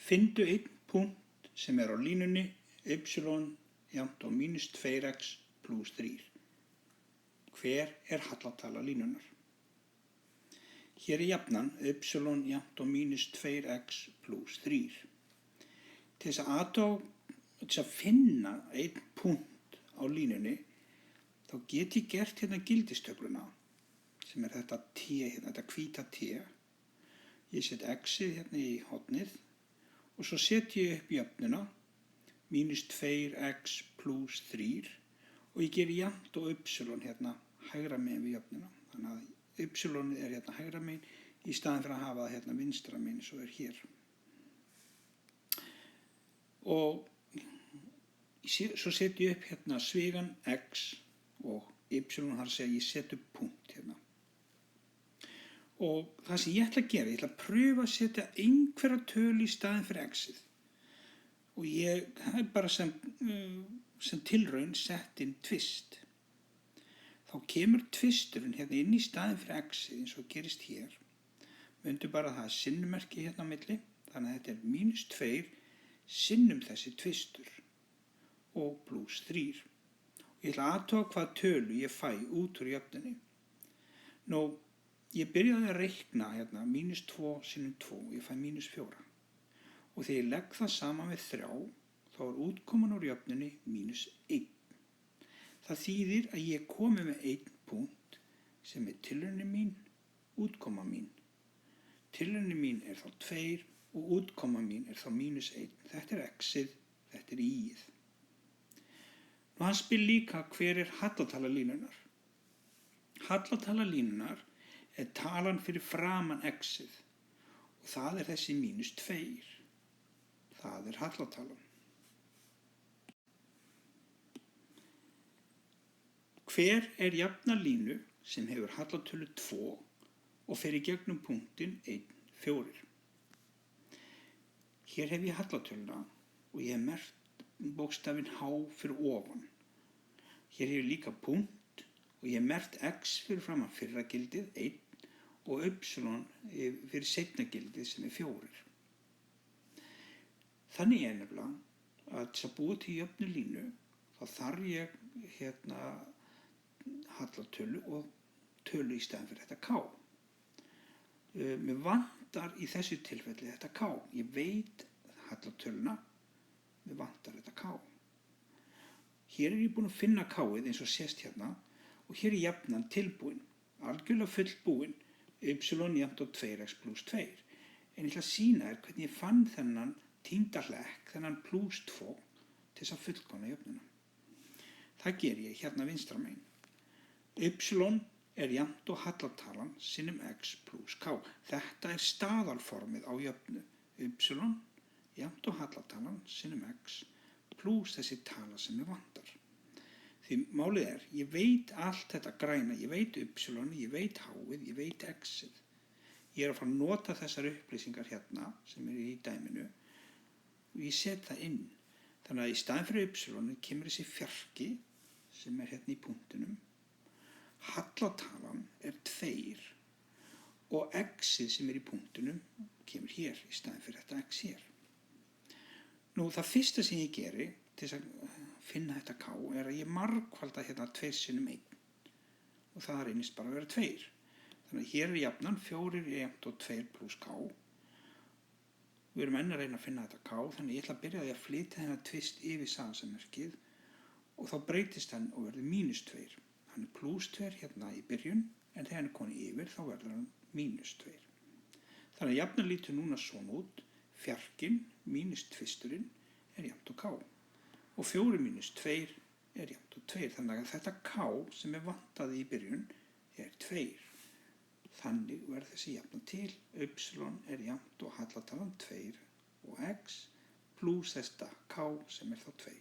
Finndu einn punkt sem á línunni y jafnt og mínus 2x plus 3. Hver hallatala línunnar? Hér jafnan y jafnt og mínus 2x plus 3. Til þess að finna einn punkt á línunni þá get ég gert hérna gildistöfluna sem þetta t, þetta hvíta t. Ég set x-ið hérna í hornið og svo set ég upp jöfnuna mínus 2x plus 3 og ég ger jafnt og y hérna hægra megin við jöfnuna. Þannig að y hérna hægra megin í staðinn fyrir að hafa það hérna vinstra megin eins og hér. Og svo set ég upp hérna svigan x og y, þar að segja ég set upp punkt hérna. Og það sem ég ætla að gera, ég ætla að pröfa að setja einhverja tölu í staðinn fyrir x-ið. Og ég hef bara sem tilraun sett inn tvist. Þá kemur tvisturinn hérna inn í staðinn fyrir x-ið eins og gerist hér. Mundu bara að það sinnummerki hérna á milli, þannig að þetta er mínus 2 sinnum þessi tvistur og plus 3. Og ég ætla að athuga hvað tölu ég fæ út úr jöfnunni. Nú, ég byrjaði að reikna hérna mínus 2 sinnum 2, ég fæ mínus 4. Og þegar ég legg það saman við 3, þá útkoman úr jöfnunni mínus 1. Það þýðir að ég komi með einn punkt sem tilraunin mín, útkoma mín. Tilraunin mín þá 2 og útkoma mín þá mínus 1. Þetta x-ið, þetta y-ið. Nú hann spyr líka hver hallatala línunnar. Hallatala línunnar talan fyrir framan x-ið og það þessi mínus 2. Það hallatalan. Hver jafna línu sem hefur hallatölu 2 og fer í gegnum punktinn 1, 4. Hér hef ég hallatöluna og ég hef merkt bókstafinn h fyrir ofan. Hér hef ég líka punkt og ég hef merkt x fyrir framan fyrra gildið 1 og y fyrir seinna gildið sem 4. Þannig nefnilega að þess að búa til jöfnu línu þá þarf ég hérna hallatölu og tölu í staðinn fyrir þetta k. Mér vantar í þessu tilfelli þetta k. Ég veit hallatöluna, mér vantar þetta k. Hér ég búinn að finna k-ið eins og sést hérna og hér jafnan tilbúin, algjörlega fullbúin y jafnt og 2x plus 2. En ég ætla að sýna þér hvernig ég fann þennan týnda hlekk, þennan plus 2 til þess að fullkomna jöfnuna. Það ger ég hérna vinstra megin. Y jafnt og hallatalan sinnum x plus k. Þetta staðalformið á jöfnu. Y jafnt og hallatalan sinnum x plus þessi tala sem ég vantar. Því málið ég veit allt þetta græna, ég veit y, ég veit h-ið, ég veit x-ið. Ég að fara að nota þessar upplýsingar hérna sem í dæminu og ég set það inn. Þannig að í staðinn fyrir y kemur þessi fjarki sem hérna í punktinum. Hallatalan 2 og x-ið sem í punktinum kemur hér í staðinn fyrir þetta x hér. Nú það fyrsta sem ég geri til þess að finna þetta k að ég margfalda hérna 2 sinnum 1 og það reynist bara að vera 2. Þannig að hér jafnan 4 jafnt og 2 plus k. Við erum enn að reyna að finna þetta k, þannig ég ætla að byrja að flytja þennan tvist yfir samansammerkið og þá breytist hann og verður mínus 2. Hann plus 2 hérna í byrjun en þegar hann komið yfir þá verður hann mínus 2. Þannig að jafnan lítur núna svona út, fjarkinn mínus tvisturinn jafnt og k. Og 4 mínus 2 jafnt og 2. Þannig að þetta k sem vantaði í byrjun 2. Þannig verður þessi jafna til. Y jafnt og hallatalan 2 og x plus þetta k sem þá 2.